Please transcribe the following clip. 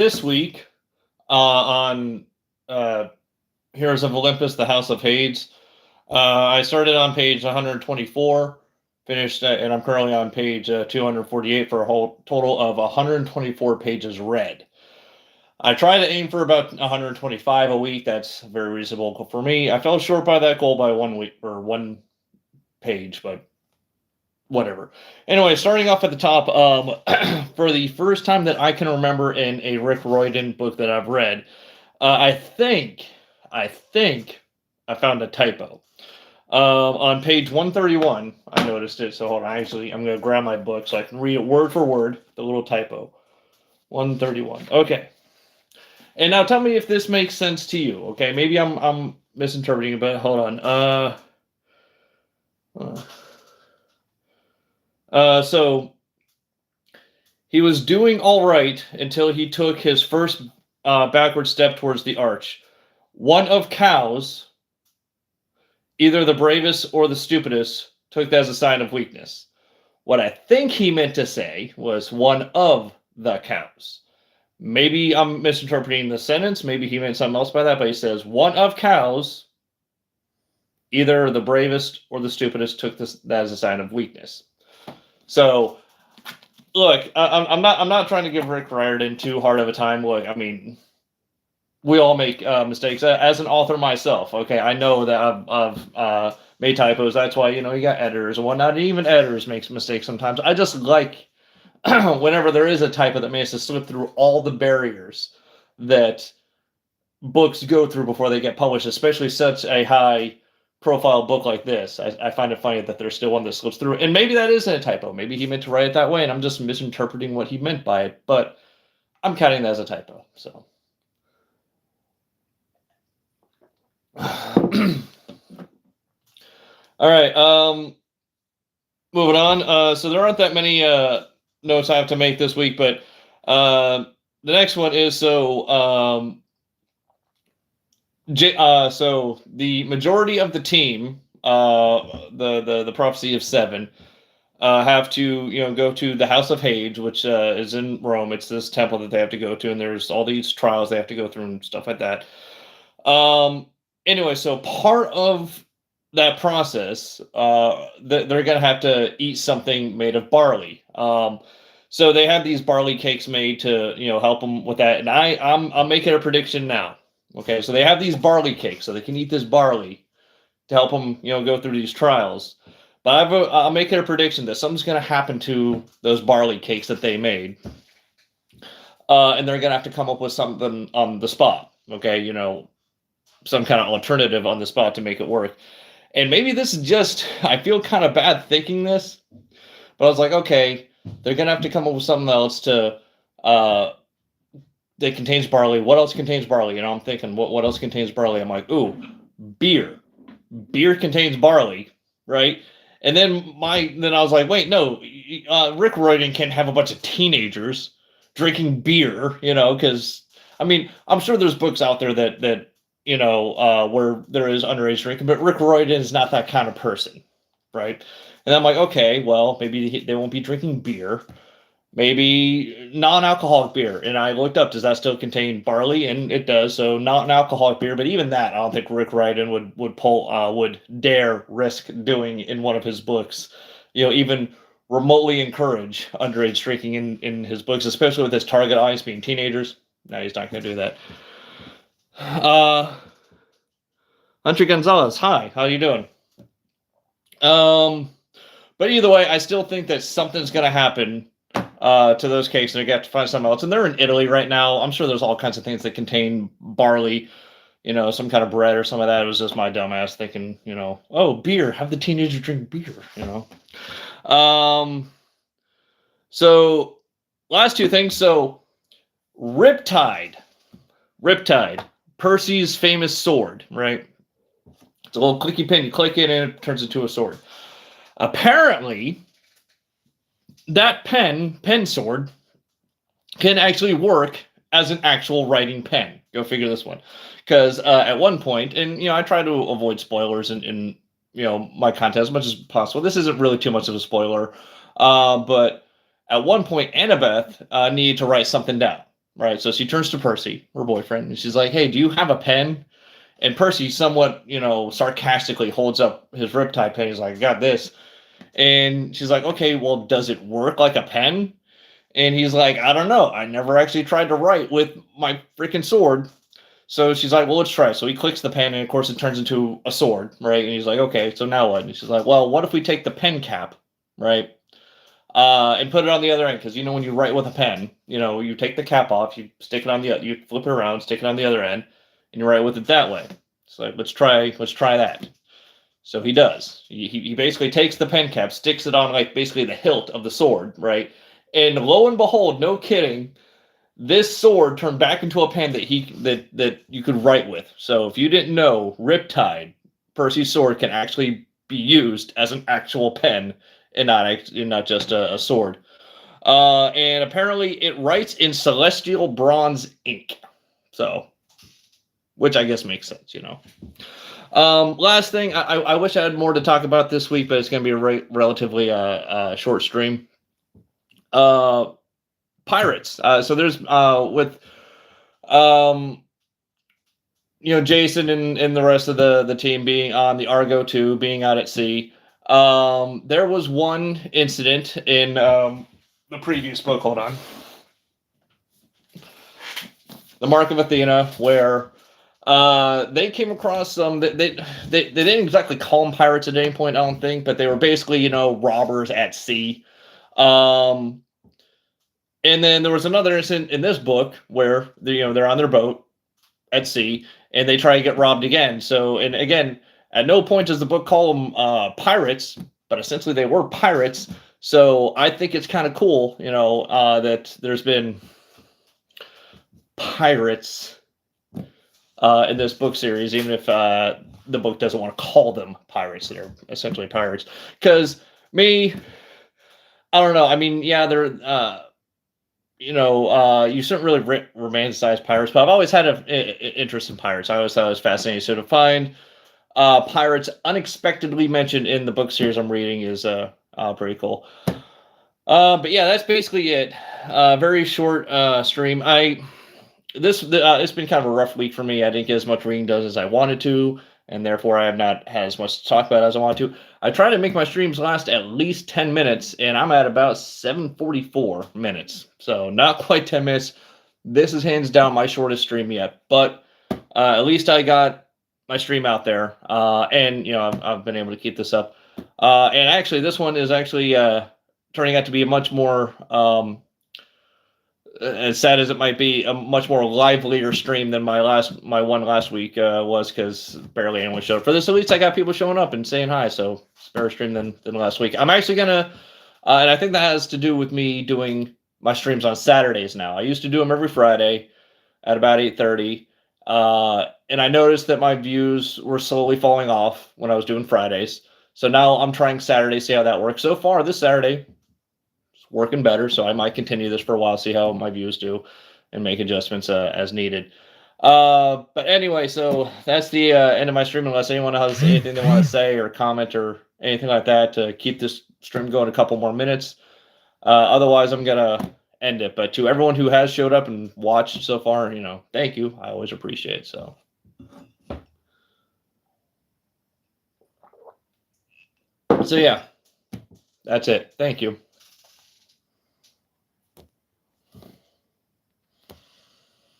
This week on uh, Heroes of Olympus, The House of Hades, I started on page 124, finished, and I'm currently on page 248 for a whole total of 124 pages read. I try to aim for about 125 a week. That's very reasonable for me. I fell short by that goal by 1 week or 1 page, but whatever. Anyway, starting off at the top, for the first time that I can remember in a Rick Riordan book that I've read, I think I found a typo. On page 131, I noticed it. So hold on, I'm going to grab my book so I can read it word for word. The little typo, 131. Okay. And now tell me if this makes sense to you. Okay, maybe I'm misinterpreting it, but hold on. So he was doing all right until he took his first backward step towards the arch. One of cows, either the bravest or the stupidest, took that as a sign of weakness. What I think he meant to say was one of the cows. Maybe I'm misinterpreting the sentence. Maybe he meant something else by that, but he says one of cows, either the bravest or the stupidest, took that as a sign of weakness. So, look, I'm not trying to give Rick Riordan too hard of a time. Look, I mean, we all make mistakes. As an author myself, okay, I know that I've made typos. That's why you got editors and whatnot. Even editors make mistakes sometimes. I just like whenever there is a typo that managed to slip through all the barriers that books go through before they get published, especially such a high profile book like this. I find it funny that there's still one that slips through, and maybe that isn't a typo. Maybe he meant to write it that way, and I'm just misinterpreting what he meant by it. But I'm counting that as a typo. So, all right. Moving on. So there aren't that many notes I have to make this week, but the next one is so the majority of the team, the Prophecy of Seven, have to go to the House of Hades, which is in Rome. It's this temple that they have to go to, and there's all these trials they have to go through and stuff like that. Anyway, so part of that process, they're going to have to eat something made of barley. So they have these barley cakes made to help them with that, and I'm making a prediction now. Okay, so they have these barley cakes, so they can eat this barley to help them, go through these trials. But I'm making a prediction that something's going to happen to those barley cakes that they made, and they're going to have to come up with something on the spot. Okay, some kind of alternative on the spot to make it work. And maybe this is just, I feel kind of bad thinking this, but I was like, okay, they're going to have to come up with something else to, that contains barley. What else contains barley? I'm thinking, what else contains barley? I'm like, ooh, beer. Beer contains barley, right? And then I was like, wait, no, Rick Riordan can't have a bunch of teenagers drinking beer, because, I mean, I'm sure there's books out there that where there is underage drinking, but Rick Riordan is not that kind of person, right? And I'm like, okay, well, maybe they won't be drinking beer. Maybe non-alcoholic beer. And I looked up, does that still contain barley? And it does. So not an alcoholic beer, but even that, I don't think Rick Riordan would dare risk doing in one of his books. Even remotely encourage underage drinking in his books, especially with his target audience being teenagers. No, he's not going to do that. Hunter Gonzalez, hi, how you doing? But either way, I still think that something's going to happen to those cakes, and they have to find something else. And they're in Italy right now. I'm sure there's all kinds of things that contain barley, some kind of bread or some of that. It was just my dumbass thinking, oh, beer, have the teenager drink beer, So, last two things. So, Riptide, Percy's famous sword, right? It's a little clicky pin. You click it and it turns into a sword. Apparently, that pen sword can actually work as an actual writing pen. Go figure this one. Because at one point, and I try to avoid spoilers in my content as much as possible. This isn't really too much of a spoiler, but at one point, Annabeth needed to write something down. right? So she turns to Percy, her boyfriend, and she's like, "Hey, do you have a pen?" And Percy, somewhat, sarcastically holds up his Riptide pen. He's like, "I got this." And she's like, "Okay, well, does it work like a pen?" And he's like, "I don't know. I never actually tried to write with my freaking sword." So she's like, "Well, let's try." So he clicks the pen, and of course, it turns into a sword, right? And he's like, "Okay, so now what?" And she's like, "Well, what if we take the pen cap, right? And put it on the other end, because when you write with a pen, you take the cap off, you stick it on you flip it around, stick it on the other end, and you write with it that way." So let's try that. So he does. He basically takes the pen cap, sticks it on like basically the hilt of the sword, right? And lo and behold, no kidding, this sword turned back into a pen that you could write with. So if you didn't know, Riptide, Percy's sword, can actually be used as an actual pen and not just a sword. And apparently it writes in celestial bronze ink. So, which I guess makes sense, Last thing, I wish I had more to talk about this week, but it's going to be a relatively short stream. Pirates. So there's with Jason and the rest of the team being on the Argo 2, being out at sea. There was one incident in the previous book. Hold on. The Mark of Athena, where they came across some. They didn't exactly call them pirates at any point, I don't think, but they were basically robbers at sea. And then there was another incident in this book where they're on their boat at sea and they try to get robbed again. So, and again, at no point does the book call them pirates, but essentially they were pirates. So I think it's kind of cool, that there's been pirates in this book series, even if the book doesn't want to call them pirates. They're essentially pirates. Because I don't know. I mean, yeah, they're you shouldn't really romanticize pirates, but I've always had an interest in pirates. I always thought it was fascinating. So to find pirates unexpectedly mentioned in the book series I'm reading is pretty cool. But yeah, that's basically it. Very short stream. It's been kind of a rough week for me. I didn't get as much reading done as I wanted to, and therefore I have not had as much to talk about as I want to. I try to make my streams last at least 10 minutes, and I'm at about 7:44 minutes. So not quite 10 minutes. This is hands down my shortest stream yet, but at least I got my stream out there, and I've been able to keep this up. And actually, this one is actually turning out to be a much more as sad as it might be, a much more livelier stream than my one last week was, because barely anyone showed up for this. At least I got people showing up and saying hi, so it's a better stream than last week. I'm actually gonna, and I think that has to do with me doing my streams on Saturdays now. I used to do them every Friday at about 8:30, and I noticed that my views were slowly falling off when I was doing Fridays. So now I'm trying Saturday, see how that works. So far this Saturday, working better, so I might continue this for a while, see how my views do, and make adjustments as needed. But anyway, so that's the end of my stream. Unless anyone has anything they want to say or comment or anything like that to keep this stream going a couple more minutes. Otherwise, I'm gonna end it. But to everyone who has showed up and watched so far, thank you. I always appreciate it. So yeah, that's it. Thank you.